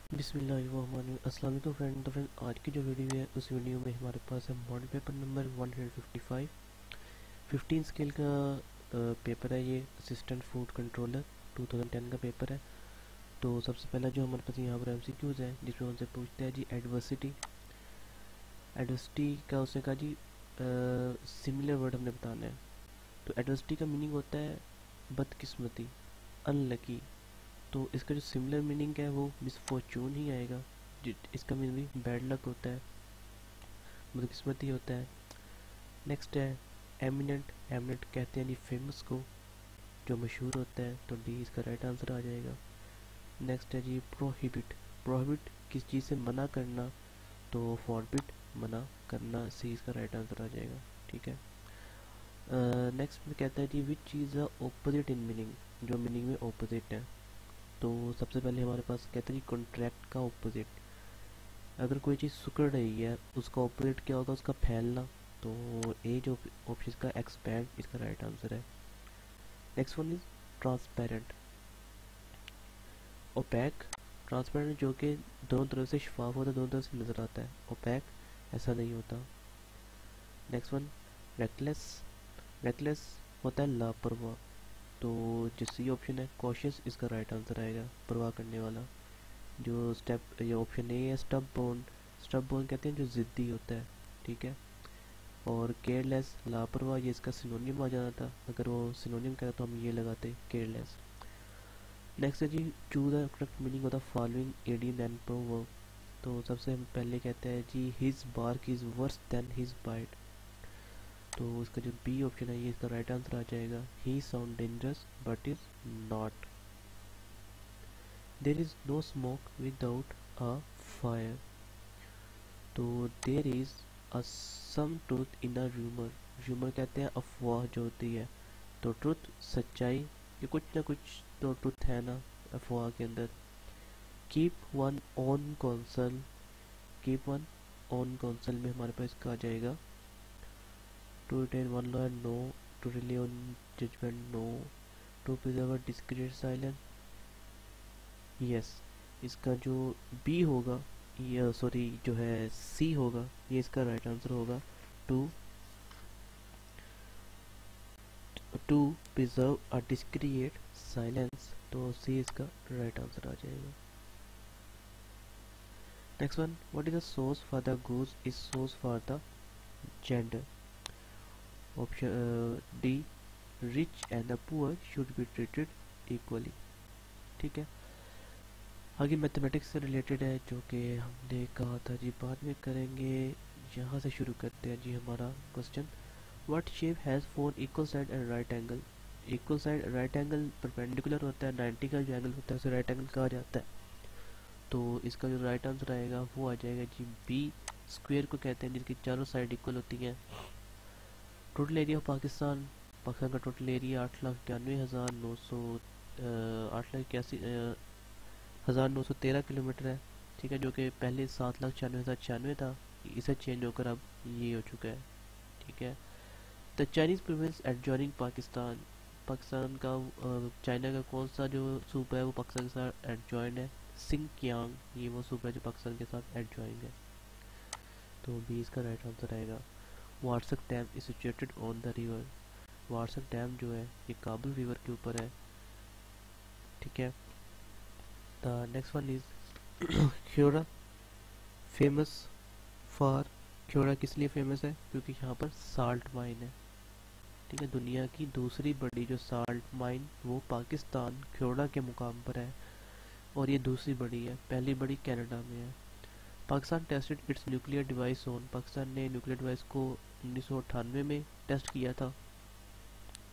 अस्सलाम वालेकुम फ्रेंड। तो फ्रेंड आज की जो वीडियो है उस वीडियो में हमारे पास है मॉडल पेपर नंबर 155 15 स्केल का पेपर है। ये असिस्टेंट फूड कंट्रोलर 2010 का पेपर है। तो सबसे पहला जो हमारे पास यहाँ पर एमसीक्यूज है जिसमें उनसे पूछते हैं जी एडवर्सिटी। एडवर्सिटी का उसने कहा जी सिमिलर वर्ड हमने बताना है। तो एडवर्सिटी का मीनिंग होता है बदकिस्मती, अनलकी। तो इसका जो सिमिलर मीनिंग है वो मिसफॉर्चून ही आएगा। इसका मीनिंग भी बैड लक होता है, बदकिस्मती होता है। नेक्स्ट है एमिनेंट। एमिनेंट कहते हैं जी फेमस को, जो मशहूर होता है। तो डी इसका राइट आंसर आ जाएगा। नेक्स्ट है जी प्रोहिबिट। प्रोहिबिट किस चीज़ से मना करना, तो फॉरबिट मना करना, सी इसका राइट आंसर आ जाएगा। ठीक है। नेक्स्ट में कहता है जी विच चीज़ है ऑपोजिट इन मीनिंग, जो मीनिंग में ऑपोजिट है। तो सबसे पहले हमारे पास कहता है जी कॉन्ट्रैक्ट का ऑपोजिट। अगर कोई चीज़ सिकुड़ रही है उसका ऑपोजिट क्या होगा, उसका फैलना। तो ए जो ऑप्शन का एक्सपैंड इसका राइट आंसर है। Next one is transparent. Opaque. Transparent जो कि दोनों तरफ से शफाफ होता है, दोनों तरफ से नज़र आता है। ओपैक ऐसा नहीं होता। Next one reckless. रेकलेस होता है लापरवाह। तो जो सी ऑप्शन है कॉशियस इसका राइट आंसर आएगा, परवाह करने वाला। जो स्टेप ये ऑप्शन ए है स्टब बोन। स्टब बोन कहते हैं जो ज़िद्दी होता है। ठीक है। और केयरलेस लापरवाह, ये इसका सिनोनियम आ जाना था। अगर वो सिनोनियम कहता तो हम ये लगाते केयरलेस। नेक्स्ट है जी choose the correct meaning of the following idiom and proverb. तो सबसे हम पहले कहते हैं जी his bark is worse than his bite. तो इसका जो बी ऑप्शन है ये इसका राइट आंसर आ जाएगा। He sound dangerous but is not. There is no smoke without a fire. तो there is a some truth in a rumour. Rumour कहते हैं अफवाह जो होती है। तो ट्रुथ सच्चाई, ये कुछ ना कुछ तो ट्रुथ है ना अफवाह के अंदर। Keep one on counsel. Keep one on counsel में हमारे पास इसका आ जाएगा to retain one law no, to rely on judgment no, to preserve a discreet silence yes. इसका जो बी होगा, ये सॉरी जो है सी होगा, ये इसका राइट आंसर होगा। To to preserve a discrete silence. तो सी इसका राइट आंसर आ जाएगा। Next one what is the source for the गुज is source for the gender. Option D rich and the poor should be treated equally. ठीक है। आगे mathematics से related है जो कि हमने कहा था जी बाद में करेंगे। यहाँ से शुरू करते हैं जी हमारा question. What shape has four equal side and right angle. Equal side right angle perpendicular होता है, 90 का जो एंगल होता है उसे राइट एंगल कहा जाता है। तो इसका जो राइट आंसर आएगा वो आ जाएगा जी बी। स्क्वायर को कहते हैं जिनकी चारों साइड इक्वल होती हैं। Total area of Pakistan. Pakistan का टोटल एरिया 8,91,900 8,91,913 किलोमीटर है। ठीक है। जो कि पहले 7,96,096 था, इसे चेंज होकर अब ये हो चुका है। ठीक है। The Chinese province adjoining Pakistan. Pakistan का चाइना का कौन सा जो सूबा है वो पाकिस्तान के साथ एडजॉइंड है। सिंकियांग, ये वो सूबा है जो पाकिस्तान के साथ एडजॉइंड है। तो बी इसका राइट आंसर आएगा। Warsak dam is situated on the river. Warsak dam जो है ये काबुल रिवर के ऊपर है। ठीक है। The next one is Khewra famous for. Khewra किस लिए फेमस है, क्योंकि यहाँ पर साल्ट माइन है। ठीक है। दुनिया की दूसरी बड़ी जो साल्ट माइन वो पाकिस्तान ख्योरा के मुकाम पर है, और ये दूसरी बड़ी है, पहली बड़ी कनाडा में है। Pakistan tested it's nuclear device on. Pakistan ने न्यूक्लियर डिवाइस को 1998 में टेस्ट किया था।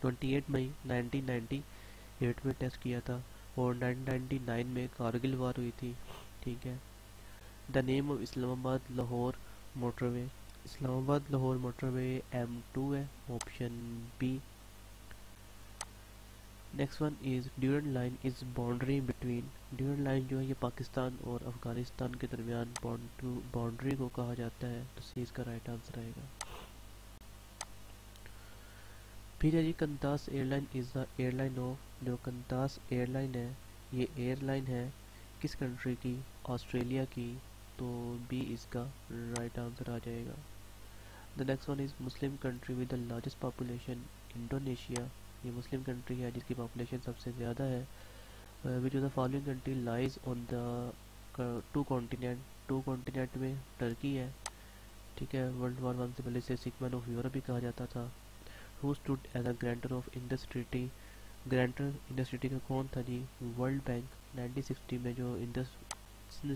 28 मई 1998 में टेस्ट किया था। और 1999 में कारगिल वार हुई थी। ठीक है। The name of Islamabad Lahore motorway. Islamabad Lahore motorway M2 है, option B. Next one is Durand line is boundary between. Durand line जो है ये पाकिस्तान और अफगानिस्तान के दरमियान बाउंड्री को कहा जाता है। तो सी इसका राइट आंसर आएगा। फिर है जी Qantas airline is the airline of. जो कंतास एयरलाइन है ये एयरलाइन है किस कंट्री की, ऑस्ट्रेलिया की, तो बी इसका राइट आंसर आ जाएगा। The next one is Muslim country with the largest population, Indonesia. ये मुस्लिम कंट्री है जिसकी पॉपुलेशन सबसे ज़्यादा है। Which of the following country lies on the two continent, two continent में टर्की है, ठीक है। वर्ल्ड वॉर वन से पहले इसे सिगमैन ऑफ यूरोप भी कहा जाता था। Who stood as a guarantor of Indus treaty, guarantor Indus treaty का कौन था जी? World bank. 1960 में जो इंडस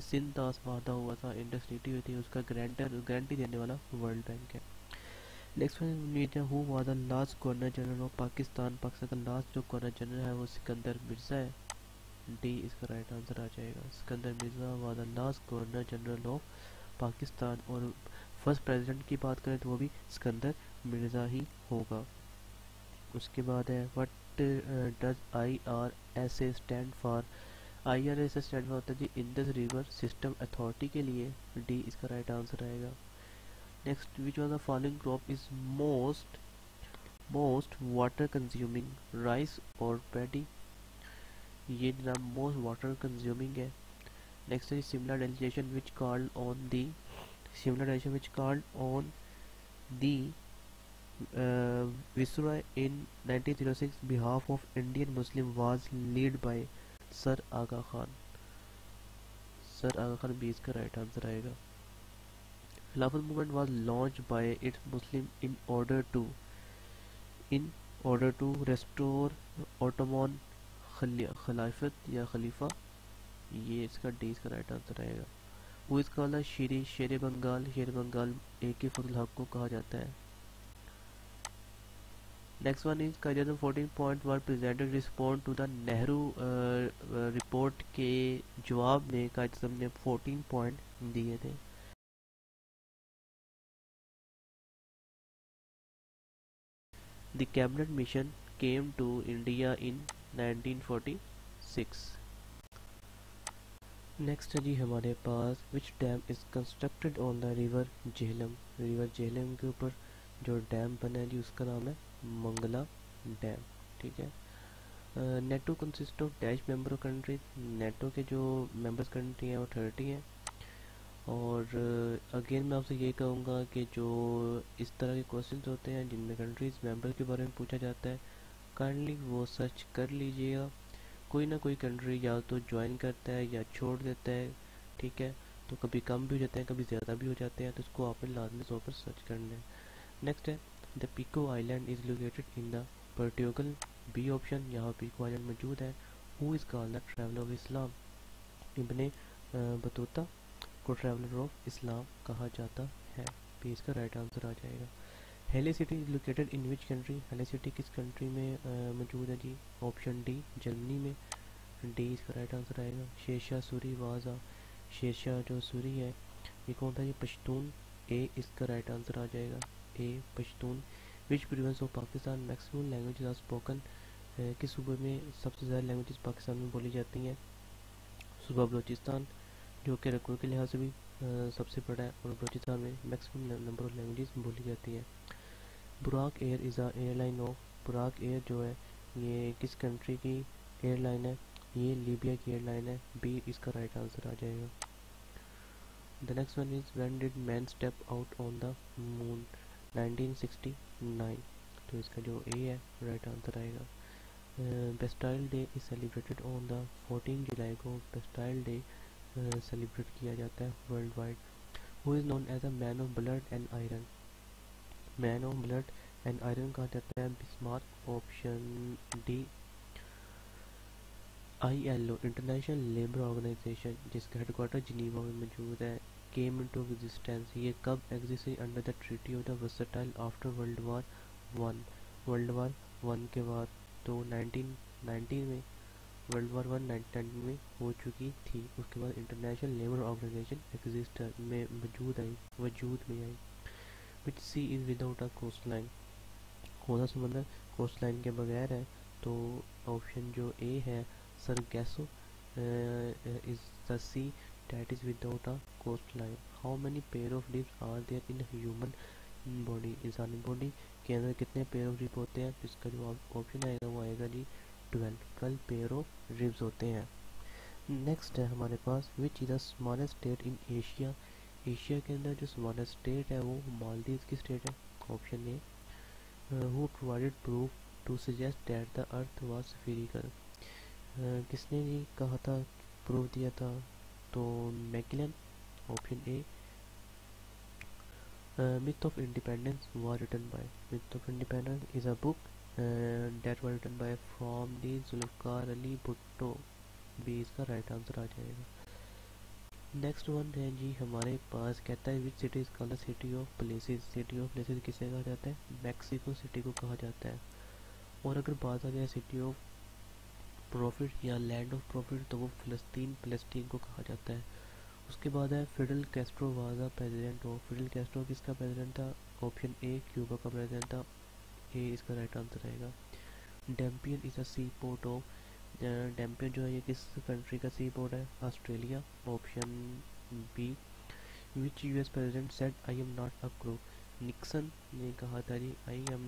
सिंध दास वादा हुआ था, इंडस ट्रीटी हुई थी, उसका गारंटी देने वाला वर्ल्ड बैंक है। Next one, who was the last governor general of Pakistan, Pakistan का लास्ट जो गवर्नर जनरल है वो सिकंदर मिर्ज़ा है। डी इसका राइट आंसर आ जाएगा। Sikandar Mirza was the last governor general of Pakistan. और फर्स्ट प्रेसिडेंट की बात करें तो वो भी सिकंदर मिर्ज़ा ही होगा। उसके बाद है what does IRSA stand for. IRSA stand for होता है जी इंडस रिवर सिस्टम अथॉरिटी के लिए। डी इसका राइट आंसर आएगा। Next, which of the following crop is most water consuming, rice और पैडी। ये जनाब मोस्ट वाटर कंज्यूमिंग है। नेक्स्ट है similar legislation which called on the, similar legislation which called on the Viceroy in 1906 behalf of Indian Muslim was led by sir Aga Khan. Sir Aga Khan भी इसका right answer आएगा। Khilafat movement was launched by its Muslim in order to restore Ottoman Khilafat या खलीफा। ये इसका D इसका right answer आएगा। वो इसका वाला शेर बंगाल, शेर बंगाल AK फजल हक को कहा जाता है। Next one is Quaid 14 point were presented respond to the Nehru report के जवाब में कायदे ने 14 पॉइंट दिए थे। The cabinet mission came to India in 1946। Next है जी हमारे पास which dam is constructed on the river Jhelum. River Jhelum के ऊपर जो डैम बना है जी उसका नाम है मंगला डैम, ठीक है। NATO consist of dash member country. NATO के जो मेंबर्स कंट्री हैं वो 30 हैं। और अगेन मैं आपसे ये कहूँगा कि जो इस तरह के क्वेश्चंस होते हैं जिनमें कंट्रीज मेंबर के बारे में पूछा जाता है, काइंडली वो सर्च कर लीजिएगा। कोई ना कोई कंट्री या तो ज्वाइन करता है या छोड़ देता है, ठीक है। तो कभी कम भी हो जाते हैं, कभी ज़्यादा भी हो जाते हैं, तो इसको आपने लाजमी तौर पर सर्च करना है। नेक्स्ट है the Pico island is located in the Portugal. B option, यहाँ पिको आइलैंड मौजूद है। Who is called the traveller of Islam. Ibn Battuta को ट्रैवलर ऑफ इस्लाम कहा जाता है। बी इसका राइट आंसर आ जाएगा। Halle city is located in which country. Halle city किस कंट्री में मौजूद है जी? ऑप्शन डी जर्मनी में। डी इसका राइट आंसर आएगा। शेरशाह सूरी वाजा, शेरशाह जो सूरी है ये कौन था? ये पश्तून। ए इसका राइट आंसर आ जाएगा। A Pashtun. Which province of Pakistan maximum language are spoken. किस सूबे में सबसे ज़्यादा लैंग्वेज पाकिस्तान में बोली जाती हैं? सूबा बलोचिस्तान, जो कि रकबे के लिहाज से भी सबसे बड़ा है, और बलोचिस्तान में मैक्सिमम नंबर ऑफ लैंग्वेजेस बोली जाती हैं। बुराक air is a airline of. बुराक एयर जो है ये किस कंट्री की एयरलाइन है? ये लीबिया की एयरलाइन है। बी इसका राइट आंसर आ जाएगा। The next one is when did man step out on the moon. 1969। तो इसका जो ए है राइट आंसर आएगा। Bastille day is celebrated on the 14 जुलाई को बेस्टाइल डे सेलिब्रेट किया जाता है world wide. Who is known as a man of blood and iron. Man of blood and iron कहा जाता है Bismarck. Option D. ILO international labour organisation जिसका headquarter Geneva में मौजूद है, केम इनटू एग्जिस्टेंस। ये कब एग्जिस्ट हुई? Under the treaty of the versatile after world war one. World war one के बाद। तो 1919 में वर्ल्ड वार वन 1919 में हो चुकी थी। उसके बाद इंटरनेशनल लेबर ऑर्गेनाइजेशन एग्जिस्ट में वजूद में आई। Which sea is without a coastline. कौन सा समंदर कोस्ट लाइन के बगैर है? तो ऑप्शन जो ए है Sargasso is the sea that is without a coastline. How many pair of ribs are there in human body. इंसानी बॉडी के अंदर कितने पेयर ऑफ रिब होते हैं? इसका जो ऑप्शन आएगा वो आएगा जी 12 पेयर ऑफ रिब्स होते हैं। नेक्स्ट है हमारे पास which is the smallest state in Asia. Asia के अंदर जो स्मॉलेस्ट स्टेट है वो मालदीव की स्टेट है, option A. Who provided proof to suggest that the earth was spherical. किसने ये कहा था, प्रूफ दिया था, तो Magellan, option A. Myth of Independence was written by, Myth of Independence is a book that was written by from the Zulfikar Ali Bhutto, भी इसका right answer आ जाएगा। नेक्स्ट वन है जी हमारे पास, कहता है which city is called the city of places. City of places किसे कहा जाता है, मैक्सिको सिटी को कहा जाता है। और अगर बात आ जाए सिटी ऑफ प्रॉफिट या लैंड ऑफ प्रॉफिट तो वो फ़लस्तीन को कहा जाता है। उसके बाद है Fidel Castro was the president of. Fidel Castro किसका प्रेसिडेंट था, ऑप्शन ए क्यूबा का प्रेसिडेंट था, ए इसका राइट आंसर रहेगा। Dampier is a sea port of. Dampier जो है ये किस कंट्री का सी पोर्ट है, Australia, option B. Which US president said I am not a crook. Nixon ने कहा था जी I am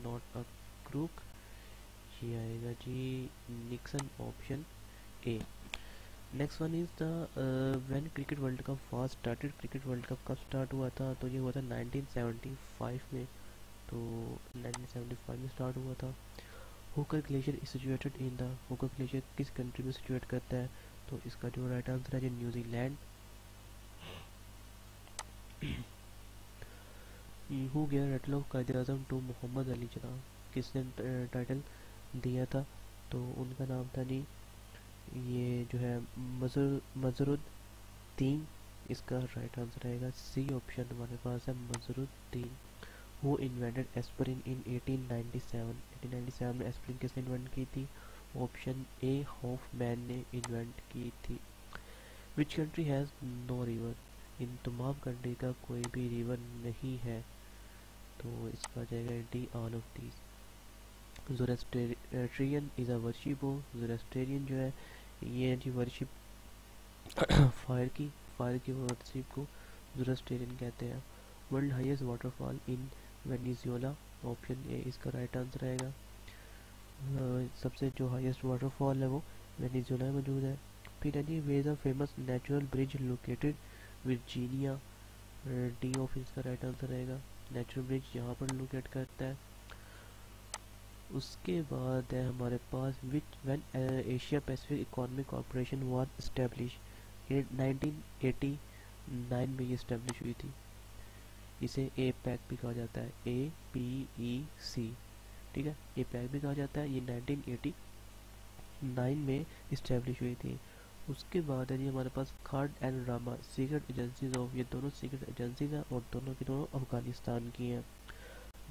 not a crook, ये आएगा जी Nixon, option A. Next one is the when cricket world cup first started. Cricket world cup कब start हुआ था, तो ये हुआ था 1975 में, तो 1975 में स्टार्ट हुआ था। Hooker glacier is situated in the. Hooker glacier किस कंट्री में सिचुएट करता है, तो इसका जो राइट आंसर है जी New Zealand. Who give title of Quaid Azam to Mohammad Ali Jinnah. किसने टाइटल दिया था, तो उनका नाम था जी ये जो है मजरुद्दीन, इसका राइट आंसर रहेगा सी, ऑप्शन हमारे पास है मजरुद्दीन। वो इन्वेंटेड एस्पिरिन इन 1897। 1897 में एस्पिरिन किसने इन्वेंट की थी, ऑप्शन ए हॉफमैन ने इन्वेंट की थी। Which country has no river. इन तमाम कंट्री का कोई भी रिवर नहीं है, तो इसका जाएगा D all of these. Zoroastrian is a worship of. Zoroastrian जो है ये जी वर्शिप फायर की वर्शिप को ज़ोरास्ट्रियन कहते हैं। World highest waterfall in Venezuela, option A इसका राइट आंसर रहेगा। सबसे जो हाईएस्ट वाटरफॉल है वो वेनेजुएला में मौजूद है। फिर है जी where is a famous natural bridge located Virginia, D of इसका राइट आंसर रहेगा। नेचुरल ब्रिज यहाँ पर लोकेट करता है। उसके बाद है हमारे पास which when Asia Pacific economic corporation was establish. 1989 में ये इस्टेब्लिश हुई थी। इसे ए पैक भी कहा जाता है, APEC, ठीक है, ए पैक भी कहा जाता है। ये 1989 में इस्टेब्लिश हुई थी। उसके बाद है जी हमारे पास KHAD and Rama secret agencies of. ये दोनों सीक्रेट एजेंसीज हैं और दोनों की दोनों अफगानिस्तान की हैं।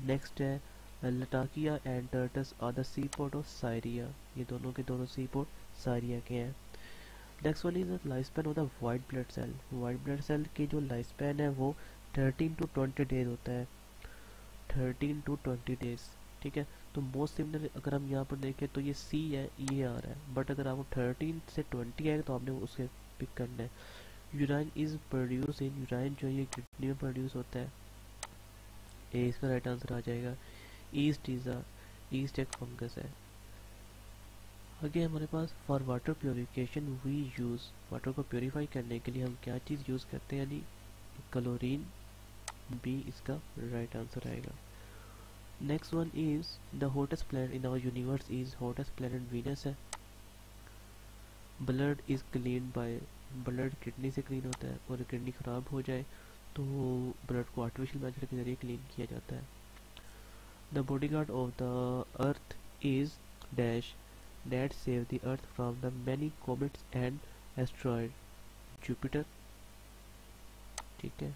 नेक्स्ट है Latakia and Tartus are the sea port of Syria. ये दोनों के दोनों सी पोर्ट साइरिया के हैं। Next one is the life span of the white blood cell. White blood cell की जो लाइफ स्पैन है वो 13 to 20 डेज होता है, 13 to 20 डेज, ठीक है। तो मोस्ट सिमिलर अगर हम यहाँ पर देखें तो ये सी है, ये आ रहा है, बट अगर आपको 13 से 20 आएगा तो आपने उसके पिक करना है। Urine is produce in. Urine जो ये किडनी में प्रोड्यूस होता है, ए इसका राइट आंसर आ जाएगा। ईस्ट एक फंगस है। आगे हमारे पास for water purification we use. Water को प्योरीफाई करने के लिए हम क्या चीज़ यूज़ करते हैं, यानी क्लोरीन, बी इसका राइट आंसर आएगा। Next one is the hottest planet in our universe is. Hottest planet Venus है। Blood is clean by. Blood kidney से क्लीन होता है और किडनी ख़राब हो जाए तो ब्लड को आर्टिफिशियल मेथड के जरिए क्लीन किया जाता है। The bodyguard of the earth is dash that save the earth from the many comets and asteroid। Jupiter, ठीक है।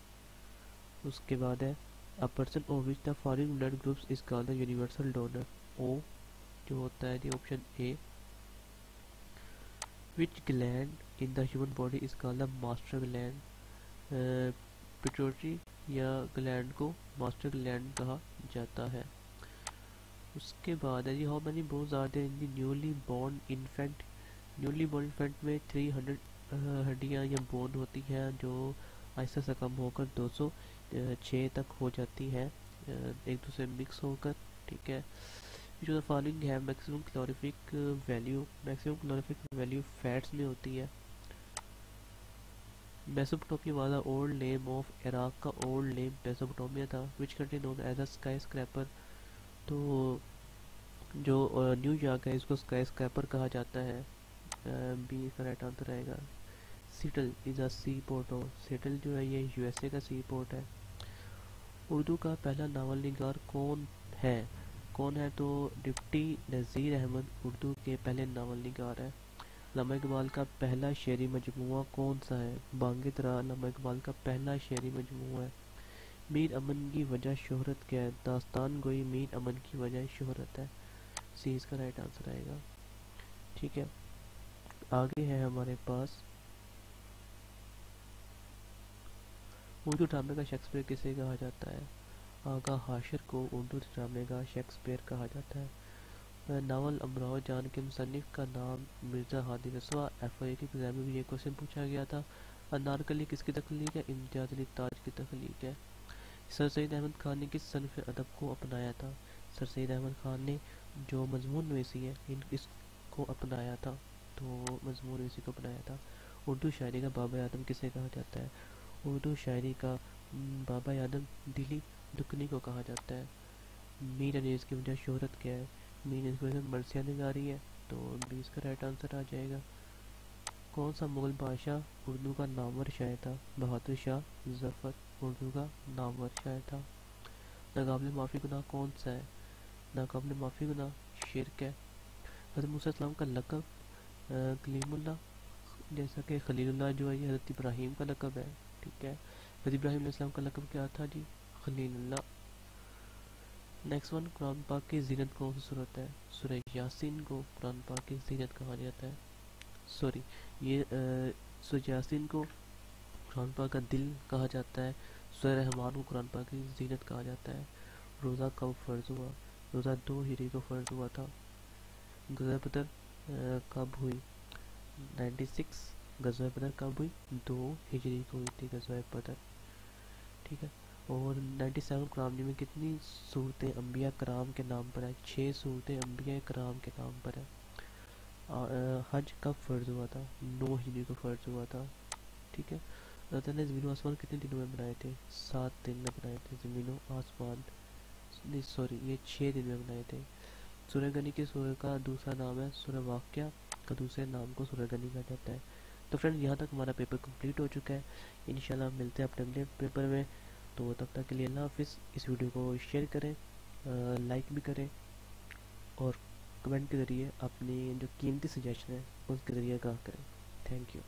उसके बाद है a person of which the following blood groups is called the universal donor. O जो होता है जी option A. Which gland in the human body is called the master gland. Pituitary या ग्लैंड को मास्टर ग्लैंड कहा जाता है। उसके बाद है जी how many bones are there in the newly born infant. Newly born infant में 300 हड्डियाँ या बोन होती हैं जो आहिस्ता सा कम होकर 206 तक हो जाती हैं, एक दूसरे मिक्स होकर, ठीक है। जो फॉलोइंग है मैक्सिमम क्लोरिफिक वैल्यू फैट्स में होती है। मेसोपोटामिया वाला ओल्ड नेम ऑफ इराक का ओल्ड नेम मेसोपोटामिया था which country known as a sky scraper. तो जो न्यूयॉर्क है इसको स्काई स्क्रैपर कहा जाता है। बी इसका राइट आंसर आएगा। सीटल इज़ अ सी पोर्ट हो, सीटल जो है ये यूएसए का सी पोर्ट है। उर्दू का पहला नावल निगार कौन है तो डिप्टी नज़ीर अहमद उर्दू के पहले नावल निगार है। अल्लामा इकबाल का पहला शेरी मजमूआ कौन सा है। बांगे तरा अल्लामा इकबाल का पहला शेरी मजमूआ है। मीर अमन की वजह शोहरत क्या है। दास्तान गोई मीर अमन की वजह शोहरत है। सी इसका राइट आंसर आएगा। ठीक है, आगे है हमारे पास उर्दू ड्रामे का शेक्सपियर किसे कहा जाता है। आगा हाशिर को उर्दू ड्रामे का शेक्सपियर कहा जाता है। नावल अमराव जान के मुसन्निफ का नाम मिर्ज़ा हादी रसवा। एफआई के एग्जाम में भी ये क्वेश्चन पूछा गया था। अनारकली किसकी तख्लीक है। इम्तियाज़ अली ताज की तख्लीक है। सर सैयद अहमद खान ने किस सनफ़ अदब को अपनाया था। सर सैयद अहमद खान ने जो मजमून नवीसी है इसको अपनाया था। तो मजमून नवीसी को अपनाया था। उर्दू शायरी का बाबा आदम किसे कहा जाता है। उर्दू शायरी का बाबा आदम दिली दुकनी को कहा जाता है। मीर अनीस की वजह शोहरत क्या है। मीर अनीस की वजह मरसिया निगारी है। तो 20 का राइट आंसर आ जाएगा। कौन सा मुगल बादशाह उर्दू का नामवर शायर था। बहादुर शाह जफर उर्दू का नामवर शायर था। नाकाबिल माफ़ी गुनाह कौन सा है। नाकाबिल माफ़ी गुनाह शिरक है। हज़रत मूसा अलैहिस्सलाम का लक़ब कलीमुल्लाह, जैसा कि खलीलुल्लाह जो है ये हज़रत इब्राहीम का लक़ब है। ठीक है, हज़रत इब्राहीम अलैहिस्सलाम का लक़ब क्या था जी, खलीलुल्लाह। नेक्स्ट वन, कुरान पाक की ज़ीनत कौन सी सूरत है। सूरह यासीन को कुरान पाक की ज़ीनत कहा जाता है। सॉरी, ये सूरह यासीन को कुरान पाक का दिल कहा जाता है। सूरह रहमान को कुरान पाक की ज़ीनत कहा जाता है। रोज़ा कब फ़र्ज़ हुआ। रोज़ा 2 हिजरी को फ़र्ज़ हुआ था। गज़वा बदर कब हुई। 96। गज़वा बदर कब हुई, 2 हिजरी को हुई थी गज़वा बदर। ठीक है, और 97 कुरान में कितनी सूरतें अम्बिया कराम के नाम पर है। 6 सूरतें अम्बिया कराम के नाम पर है। हज कब फ़र्ज़ हुआ था, 9 हिजरी को फ़र्ज़ हुआ था। ठीक है, अल्लाह ताला ने ज़मीन आसमान कितने दिनों में बनाए थे। 7 दिन में बनाए थे ज़मीन आसमान। नहीं सॉरी, ये 6 दिन में बनाए थे। सूरह गनी के सूरह का दूसरा नाम है सूरह वाक़िया का दूसरे नाम को सूरह गनी कहा जाता है। तो फ्रेंड यहाँ तक हमारा पेपर कंप्लीट हो चुका है। इंशाल्लाह मिलते हैं अपने अगले पेपर में। तो तब तक के लिए अल्लाह हाफिज़। इस वीडियो को शेयर करें, लाइक भी करें और कमेंट के ज़रिए अपनी जो कीमती सजेशन है उसके ज़रिए आगाह करें। Thank you.